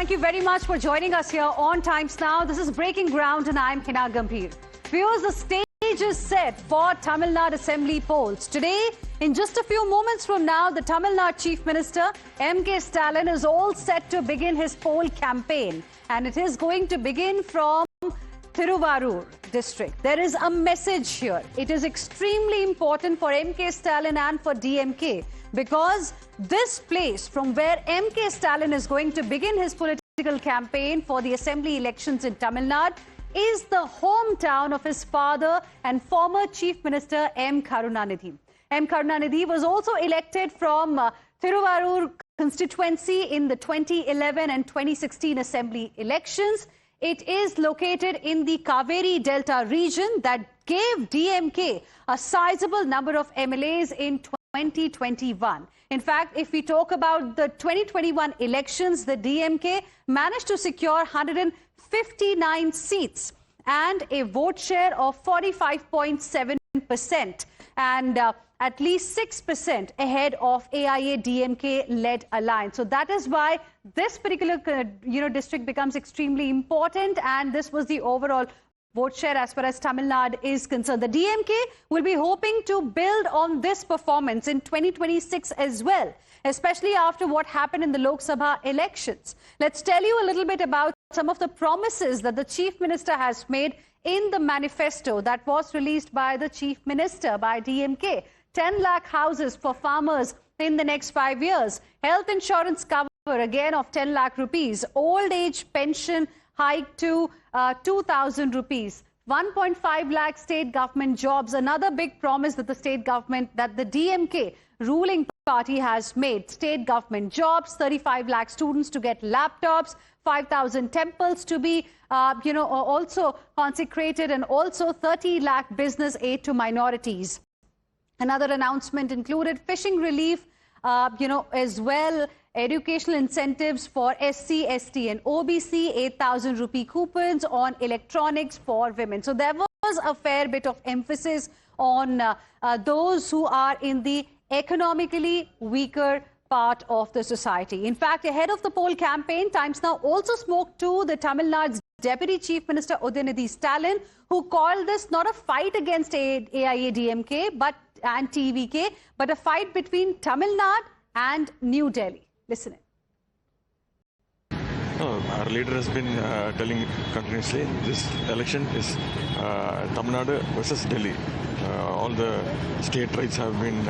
thank you very much for joining us here on Times Now. This is Breaking Ground and I'm Heena Gambhir. Viewers, the stage is set for Tamil Nadu Assembly polls. Today, in just a few moments from now, the Tamil Nadu Chief Minister, MK Stalin, is all set to begin his poll campaign. And it is going to begin from Thiruvarur district. There is a message here. It is extremely important for MK Stalin and for DMK because this place from where MK Stalin is going to begin his political campaign for the assembly elections in Tamil Nadu is the hometown of his father and former Chief Minister M Karunanidhi. M Karunanidhi was also elected from Thiruvarur constituency in the 2011 and 2016 assembly elections. It is located in the Kaveri Delta region that gave DMK a sizable number of MLAs in 2021. In fact, if we talk about the 2021 elections, the DMK managed to secure 159 seats and a vote share of 45.7% and at least 6% ahead of AIA-DMK-led alliance. So that is why this particular district becomes extremely important, and this was the overall vote share as far as Tamil Nadu is concerned. The DMK will be hoping to build on this performance in 2026 as well, especially after what happened in the Lok Sabha elections. Let's tell you a little bit about some of the promises that the Chief Minister has made in the manifesto that was released by the Chief Minister, by DMK. 10 lakh houses for farmers in the next 5 years. Health insurance cover again of 10 lakh rupees. Old age pension hike to 2,000 rupees. 1.5 lakh state government jobs. Another big promise that the state government, that the DMK ruling party has made. State government jobs, 35 lakh students to get laptops, 5,000 temples to be, also consecrated, and also 30 lakh business aid to minorities. Another announcement included fishing relief, as well, educational incentives for SC, ST and OBC, 8,000 rupee coupons on electronics for women. So there was a fair bit of emphasis on those who are in the economically weaker part of the society. In fact, ahead of the poll campaign, Times Now also spoke to the Tamil Nadu's Deputy Chief Minister Udhayanidhi Stalin, who called this not a fight against AIA-DMK and TVK, but a fight between Tamil Nadu and New Delhi. Listen in. Our leader has been telling continuously this election is Tamil Nadu versus Delhi. All the state rights have been,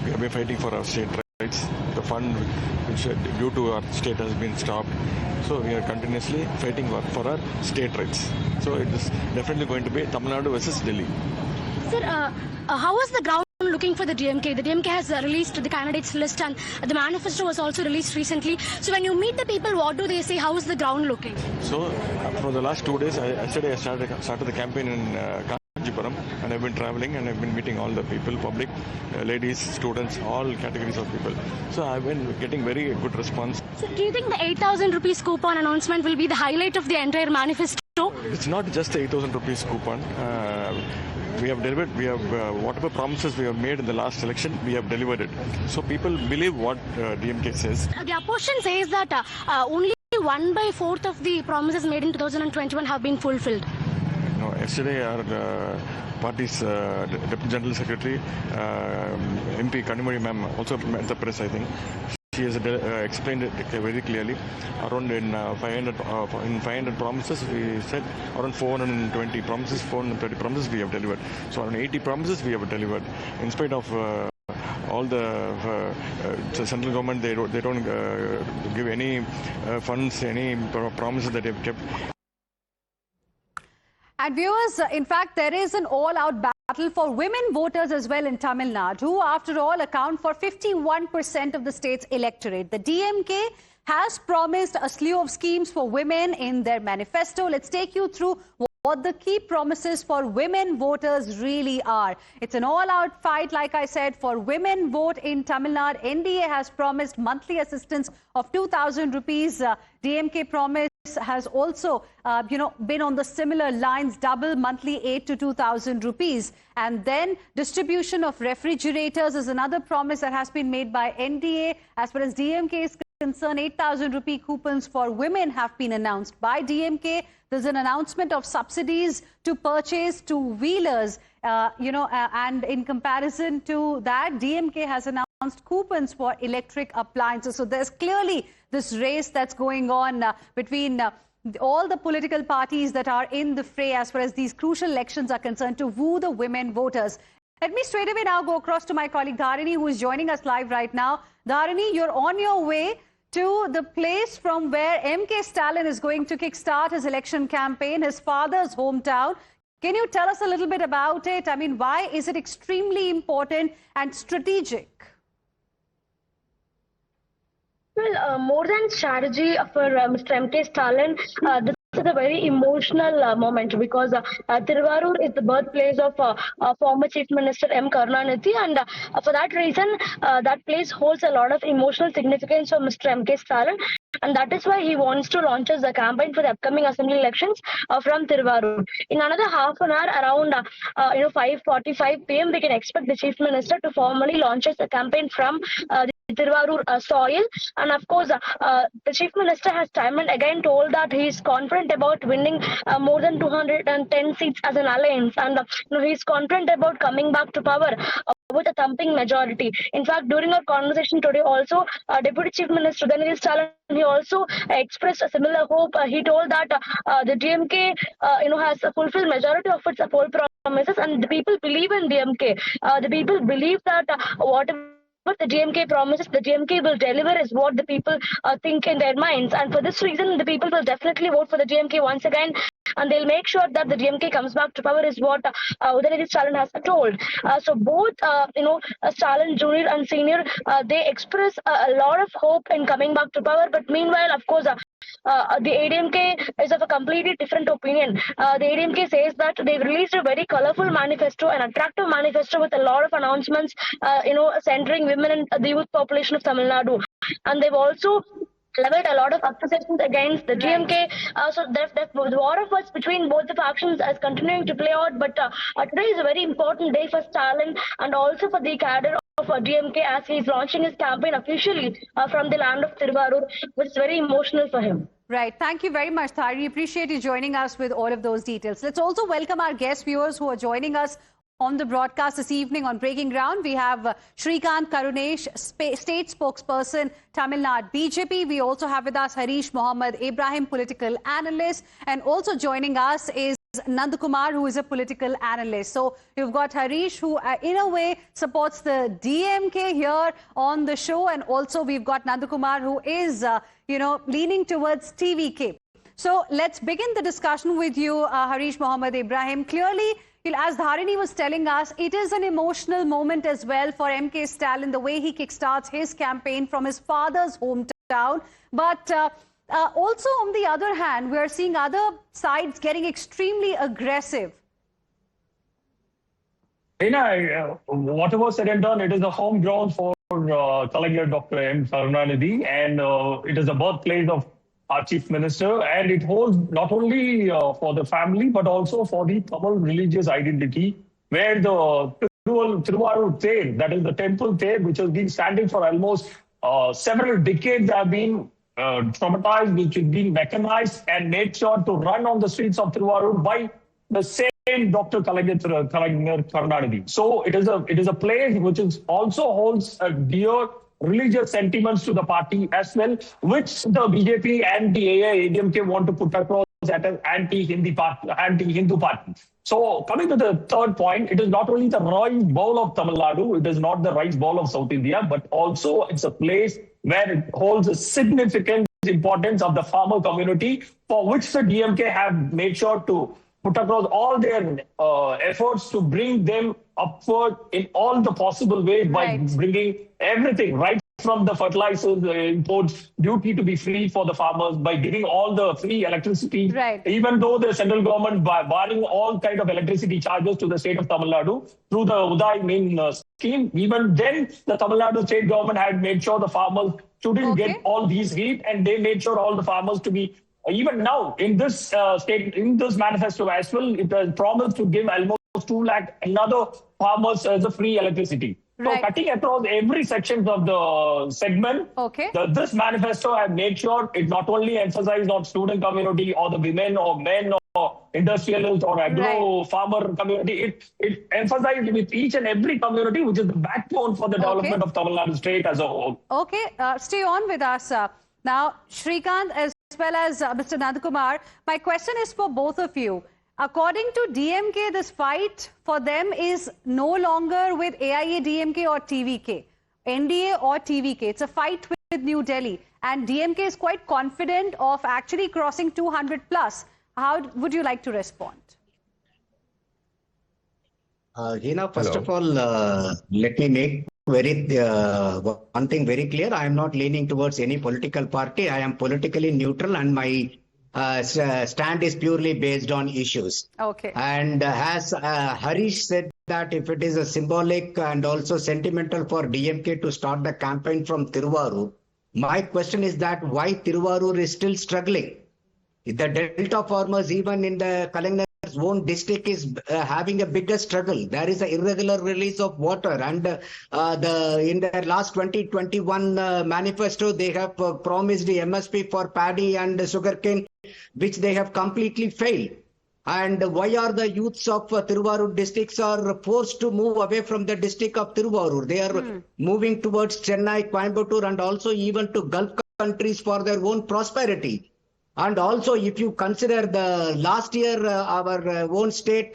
we have been fighting for our state rights. The fund which due to our state has been stopped. So we are continuously fighting for our state rights. So it is definitely going to be Tamil Nadu versus Delhi. Sir, how is the ground looking for the DMK? The DMK has released the candidates list and the manifesto was also released recently. So when you meet the people, what do they say? How is the ground looking? So for the last 2 days, yesterday I started the campaign in and I've been traveling and I've been meeting all the people, public, ladies, students, all categories of people. So I've been getting very good response. So do you think the 8,000 rupees coupon announcement will be the highlight of the entire manifesto? It's not just the 8,000 rupees coupon. We have delivered, whatever promises we have made in the last election, we have delivered it. So people believe what DMK says. The opposition says that only 1/4 of the promises made in 2021 have been fulfilled. No, yesterday our party's Deputy General Secretary, MP Kanimuri ma'am, also met the press, I think. She has explained it very clearly. Around in 500 promises, we said around 420 promises, 430 promises we have delivered. So around 80 promises we have delivered. In spite of all the central government, they don't give any funds, any promises that they've kept. And viewers, in fact, there is an all-out battle for women voters as well in Tamil Nadu, who, after all, account for 51% of the state's electorate. The DMK has promised a slew of schemes for women in their manifesto. Let's take you through what the key promises for women voters really are. It's an all-out fight, like I said, for women vote in Tamil Nadu. NDA has promised monthly assistance of 2,000 rupees. DMK promise has also, been on the similar lines, double monthly aid to 2,000 rupees. And then distribution of refrigerators is another promise that has been made by NDA. As far as DMK is concerned, 8,000 rupee coupons for women have been announced by DMK. There's an announcement of subsidies to purchase two-wheelers, and in comparison to that, DMK has announced coupons for electric appliances. So there's clearly this race that's going on between all the political parties that are in the fray as far as these crucial elections are concerned to woo the women voters. Let me straight away now go across to my colleague Dharini, who is joining us live right now. Dharini, you're on your way to the place from where MK Stalin is going to kickstart his election campaign, his father's hometown. Can you tell us a little bit about it? I mean, why is it extremely important and strategic? Well, more than strategy for Mr. MK Stalin, this is a very emotional moment because Thiruvarur is the birthplace of former Chief Minister M Karunanidhi, and for that reason, that place holds a lot of emotional significance for Mr. MK Stalin. And that is why he wants to launch the campaign for the upcoming assembly elections from Thiruvarur. In another half an hour, around 5:45 p.m., we can expect the Chief Minister to formally launch the campaign from the Thiruvarur soil. And of course, the Chief Minister has time and again told that he is confident about winning more than 210 seats as an alliance, and he is confident about coming back to power with a thumping majority. In fact, during our conversation today also, Deputy Chief Minister Udhayanidhi Stalin, he also expressed a similar hope. He told that the DMK has fulfilled majority of its poll promises, and the people believe in DMK. The people believe that whatever the DMK promises, the DMK will deliver is what the people think in their minds. And for this reason, the people will definitely vote for the DMK once again. And they'll make sure that the DMK comes back to power is what Udhayanidhi Stalin has told. So both, Stalin Junior and Senior, they express a lot of hope in coming back to power. But meanwhile, of course, the ADMK is of a completely different opinion. The ADMK says that they've released a very colorful manifesto, an attractive manifesto with a lot of announcements, centering women and the youth population of Tamil Nadu. And they've also leveled a lot of accusations against the DMK. So the war of words between both the factions is continuing to play out. But today is a very important day for Stalin and also for the cadre of DMK as he is launching his campaign officially from the land of Thiruvarur, which is very emotional for him. Right. Thank you very much, Thari. Appreciate you joining us with all of those details. Let's also welcome our guest viewers who are joining us on the broadcast this evening on Breaking Ground. We have Shrikant Karunesh, state spokesperson, Tamil Nadu BJP. We also have with us Harish Mohammed Ibrahim, political analyst. And also joining us is Nand Kumar, who is a political analyst. So you've got Harish, who in a way supports the DMK here on the show. And also we've got Nand Kumar, who is, leaning towards TVK. So let's begin the discussion with you, Harish Mohammed Ibrahim. Clearly, as Dharini was telling us, it is an emotional moment as well for MK Stalin, the way he kickstarts his campaign from his father's hometown. But also, on the other hand, we are seeing other sides getting extremely aggressive. Heena, whatever said and done, it is a home ground for Collector Dr. M Karunanidhi, and it is the birthplace of our Chief Minister, and it holds not only for the family but also for the Tamil religious identity, where the Thiruvarur Ther, that is the temple Ther, which has been standing for almost several decades, have been traumatized, which has been mechanized and made sure to run on the streets of Thiruvarur by the same Dr. Karunanidhi. So it is a place which is also holds a dear religious sentiments to the party as well, which the BJP and the AIADMK want to put across as an anti-Hindu party. So coming to the third point, it is not only the rice bowl of Tamil Nadu, it is not the rice bowl of South India, but also it's a place where it holds a significant importance of the farmer community, for which the DMK have made sure to put across all their efforts to bring them upward in all the possible ways by bringing everything, right from the fertilizers, imports, duty to be free for the farmers, by giving all the free electricity, even though the central government barring all kind of electricity charges to the state of Tamil Nadu through the Udhayanidhi scheme. Even then, the Tamil Nadu state government had made sure the farmers shouldn't get all these heat, and they made sure all the farmers to be, even now in this in this manifesto as well, it has promised to give almost 2 lakh another farmers as a free electricity. Right. So cutting across every section of the segment, Okay. this manifesto has made sure it not only emphasized on student community or the women or men or industrialists or agro farmer community. It emphasized with each and every community, which is the backbone for the development of Tamil Nadu state as a whole. Okay, stay on with us. Now, Shrikant as well as Mr. Nandakumar, my question is for both of you. According to DMK, this fight for them is no longer with AIA, DMK or TVK, NDA or TVK. It's a fight with New Delhi. And DMK is quite confident of actually crossing 200 plus. How would you like to respond? Heena, first of all, let me make one thing very clear. I am not leaning towards any political party. I am politically neutral, and my stand is purely based on issues. Okay. And as Harish said that if it is a symbolic and also sentimental for DMK to start the campaign from Thiruvarur, my question is that why Thiruvarur is still struggling? The Delta farmers, even in the Kalangar's own district, is having a bigger struggle. There is an irregular release of water, and in their last 2021 manifesto, they have promised the MSP for paddy and sugarcane, which they have completely failed. And why are the youths of Thiruvarur districts are forced to move away from the district of Thiruvarur? They are moving towards Chennai, Coimbatore, and also even to Gulf countries for their own prosperity. And also, if you consider the last year, our own state,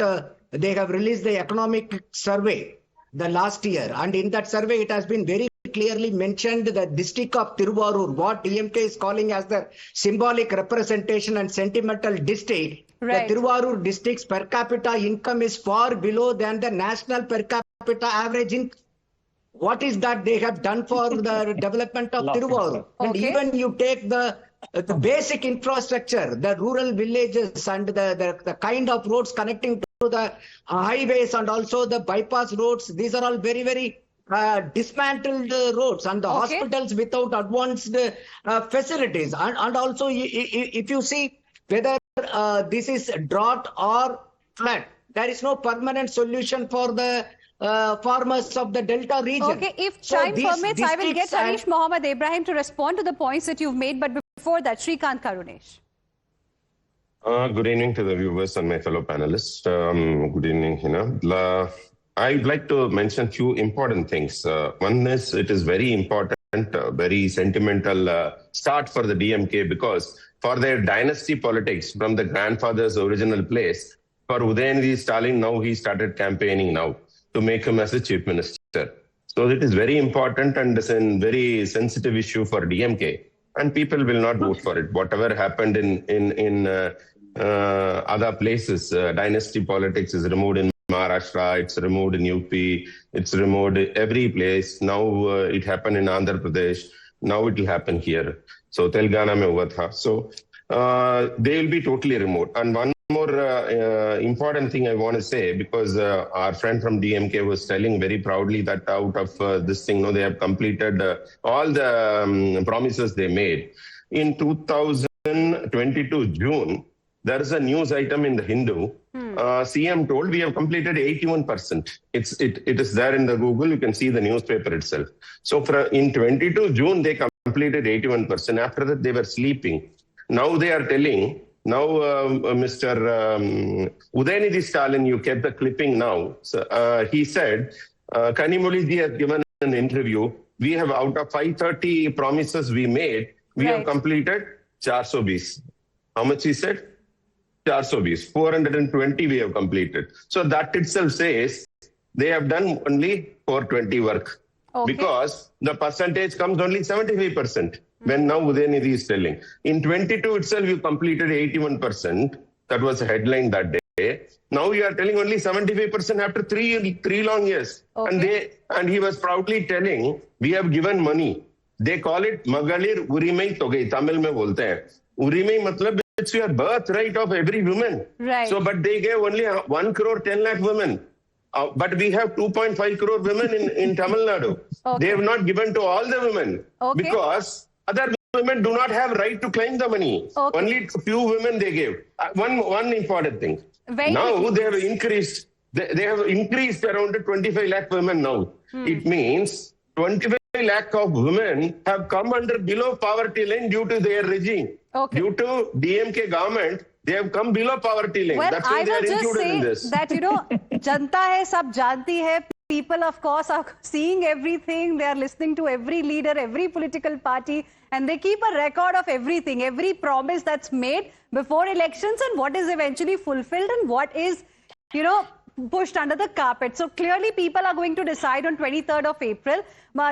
they have released the economic survey the last year. And in that survey, it has been very clearly mentioned the district of Thiruvarur, what DMK is calling as the symbolic representation and sentimental district. Right. The Thiruvarur district's per capita income is far below than the national per capita average income. What is that they have done for the development of Thiruvarur? And even you take the basic infrastructure, the rural villages and the kind of roads connecting to the highways and also the bypass roads, these are all very, very dismantled roads, and the hospitals without advanced facilities. And also, if you see whether this is drought or flood, there is no permanent solution for the farmers of the Delta region. Okay, if time permits, I will get Harish Mohammed Ibrahim to respond to the points that you've made. But before that, Shrikant Karunesh. Good evening to the viewers and my fellow panelists. Good evening, Heena. I'd like to mention a few important things. One is it is very important, very sentimental start for the DMK, because for their dynasty politics from the grandfather's original place, for Udhayanidhi Stalin, now he started campaigning now to make him as a chief minister. So it is very important and it's a very sensitive issue for DMK, and people will not vote for it. Whatever happened in other places, dynasty politics is removed in Maharashtra, it's removed in UP, it's removed every place. Now it happened in Andhra Pradesh. Now it will happen here. So Telangana mein hua tha. So they will be totally removed. And one more important thing I want to say, because our friend from DMK was telling very proudly that out of this thing, they have completed all the promises they made. In 2022 June, there is a news item in the Hindu. CM told we have completed 81%. It is there in the Google. You can see the newspaper itself. So in 22 June, they completed 81%. After that, they were sleeping. Now they are telling, now Mr. Udhayanidhi Stalin, you kept the clipping now. So, he said, Kanimoliji has given an interview. We have, out of 530 promises we made, we have completed 420. How much he said? 420 we have completed. So that itself says they have done only 420 work. Because the percentage comes only 75%. When now Udhayanidhi is telling. In 22 itself, you completed 81%. That was a headline that day. Now you are telling only 75% after three long years. And he was proudly telling, we have given money. They call it Magalir Urimai Togai. Tamil mein bolte hain. Urimai matlab it's your birthright of every woman. Right. So, but they gave only 1 crore 10 lakh women. But we have 2.5 crore women in Tamil Nadu. They have not given to all the women. Because other women do not have right to claim the money. Only few women they gave. One important thing. Now they have increased They have increased around 25 lakh women now. It means 25 lakh of women have come under below poverty line due to their regime. Okay. Due to DMK government, they have come below poverty line. Well, That's why I they are will just included in say this. that, Janta hai, sab janti hai. People, of course, are seeing everything. They are listening to every leader, every political party, and they keep a record of everything, every promise that's made before elections and what is eventually fulfilled and what is, pushed under the carpet. So clearly people are going to decide on 23rd of April.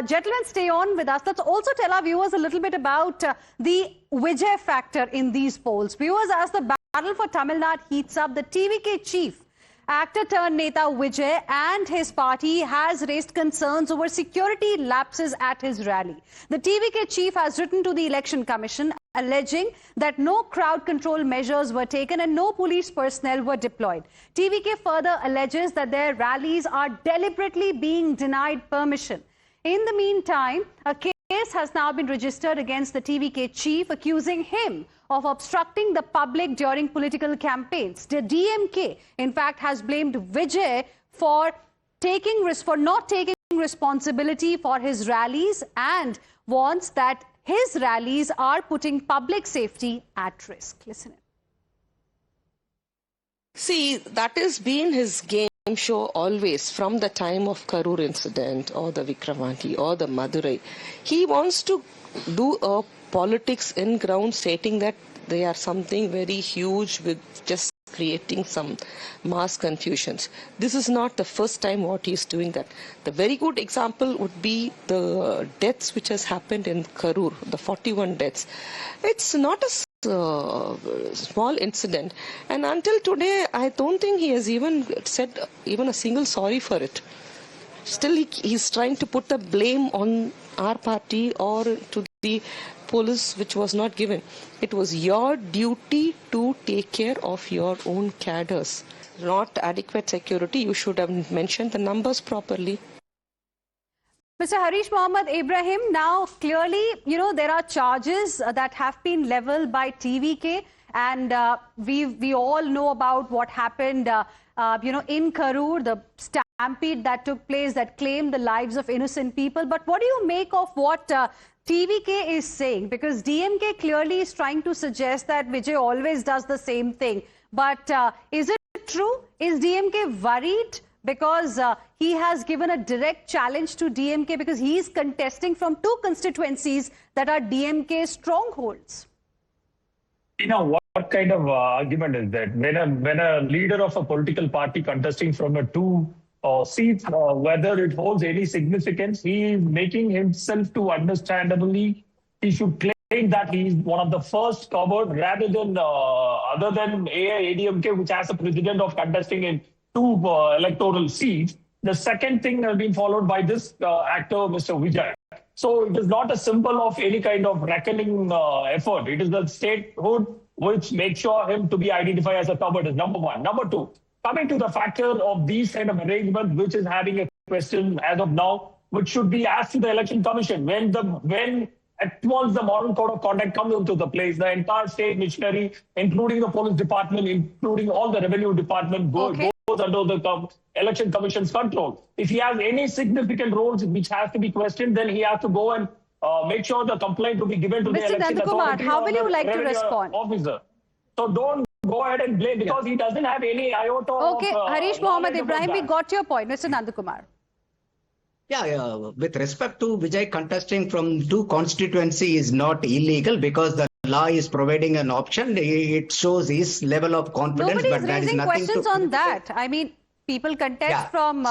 Gentlemen, stay on with us. Let's also tell our viewers a little bit about the Vijay factor in these polls. Viewers, as the battle for Tamil Nadu heats up, the TVK chief, actor turned Neta Vijay and his party has raised concerns over security lapses at his rally. The TVK chief has written to the Election Commission alleging that no crowd control measures were taken and no police personnel were deployed. TVK further alleges that their rallies are deliberately being denied permission. In the meantime, a case has now been registered against the TVK chief, accusing him of obstructing the public during political campaigns. The DMK, in fact, has blamed Vijay for not taking responsibility for his rallies and warns that his rallies are putting public safety at risk. Listen in. See, that has been his game show always from the time of Karur incident or the Vikramanti or the Madurai. He wants to do a politics in ground stating that they are something very huge with just creating some mass confusions. This is not the first time what he is doing that. The very good example would be the deaths which has happened in Karur, the 41 deaths. It's not a small incident, and until today I don't think he has even said even a single sorry for it. Still he's trying to put the blame on our party or to the police, which was not given. It was your duty to take care of your own cadres. Not adequate security. You should have mentioned the numbers properly. Mr. Harish Mohammed Ibrahim, now clearly, there are charges that have been leveled by TVK, and we all know about what happened, in Karur, the stampede that took place that claimed the lives of innocent people. But what do you make of what TVK is saying? Because DMK clearly is trying to suggest that Vijay always does the same thing. But is it true? Is DMK worried? Because he has given a direct challenge to DMK because he is contesting from two constituencies that are DMK strongholds. What kind of argument is that? When a leader of a political party contesting from a two seats, whether it holds any significance, he is making himself to understandably, he should claim that he is one of the first covered rather than other than AIADMK, which has a president of contesting in two electoral seats. The second thing has been followed by this actor, Mr. Vijay. So it is not a symbol of any kind of reckoning effort. It is the statehood which makes sure him to be identified as a covered is number one. Number two, coming to the factor of these kind of arrangements, which is having a question as of now, which should be asked to the Election Commission. When at once the moral code of conduct comes into the place, the entire state machinery, including the police department, including all the revenue department, goes under the Election Commission's control. If he has any significant roles which has to be questioned, then he has to go and make sure the complaint will be given to the election authority. How will you like to respond? Officer. So don't go ahead and blame because he doesn't have any iota of... Harish Mohammed Ibrahim, we got your point. Mr. Nandakumar. Yeah, with respect to Vijay contesting from two constituency is not illegal because the law is providing an option. It shows his level of confidence. Nobody is raising questions on that. I mean, people contest from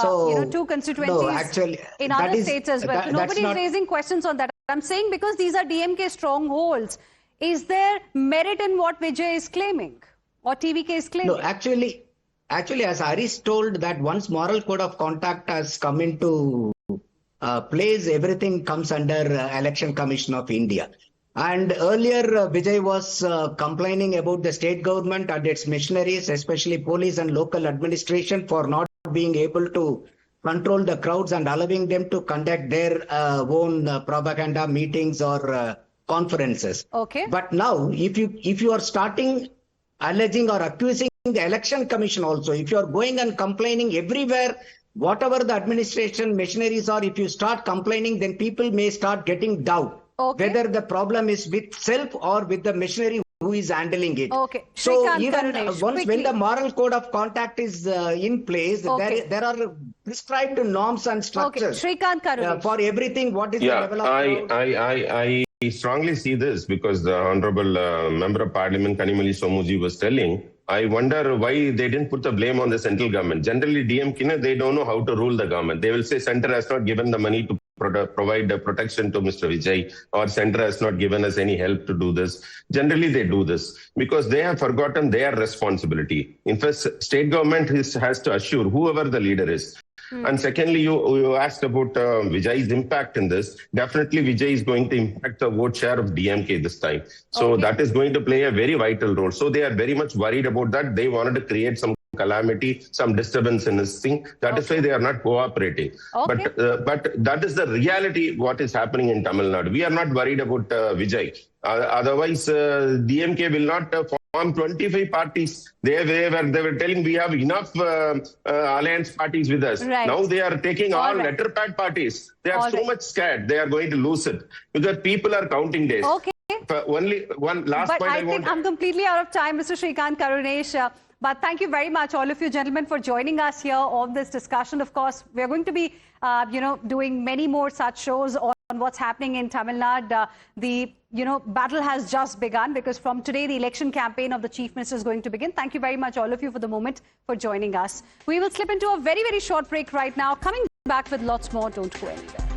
two constituencies in other states as well. So nobody is raising questions on that. I'm saying because these are DMK strongholds, is there merit in what Vijay is claiming or TVK is claiming? No, actually, as Harish told, that once moral code of conduct has come into place, everything comes under Election Commission of India. And earlier, Vijay was complaining about the state government and its machineries, especially police and local administration, for not being able to control the crowds and allowing them to conduct their own propaganda meetings or conferences. Okay. But now, if you are starting alleging or accusing the election commission also. If you are going and complaining everywhere, whatever the administration machineries are, if you start complaining, then people may start getting doubt whether the problem is with self or with the machinery who is handling it. Okay. So Shrikant even Karunesh, once quickly. when the moral code of conduct is in place, there are prescribed norms and structures Shrikant Karunesh. for everything. What is the level of I strongly see this because the Honorable Member of Parliament Kanimali Somuji was telling, I wonder why they didn't put the blame on the central government. Generally, DMK, they don't know how to rule the government. They will say center has not given the money to provide the protection to Mr. Vijay, or center has not given us any help to do this. Generally, they do this because they have forgotten their responsibility. In fact, state government has to assure whoever the leader is. And secondly, you asked about Vijay's impact in this. Definitely, Vijay is going to impact the vote share of DMK this time. So that is going to play a very vital role. So they are very much worried about that. They wanted to create some calamity, some disturbance in this thing. That is why they are not cooperating. But that is the reality what is happening in Tamil Nadu. We are not worried about Vijay. Otherwise, DMK will not form 25 parties. They were telling we have enough alliance parties with us. Right. Now they are taking all letterpad parties. They are so much scared. They are going to lose it because people are counting days. Okay. Only one last point I think I'm completely out of time, Mr. Shrikant Karunesh. But thank you very much, all of you gentlemen, for joining us here on this discussion. Of course, we're going to be, doing many more such shows on what's happening in Tamil Nadu. The battle has just begun because from today, the election campaign of the Chief Minister is going to begin. Thank you very much, all of you, for the moment, for joining us. We will slip into a very, very short break right now. Coming back with lots more. Don't go anywhere.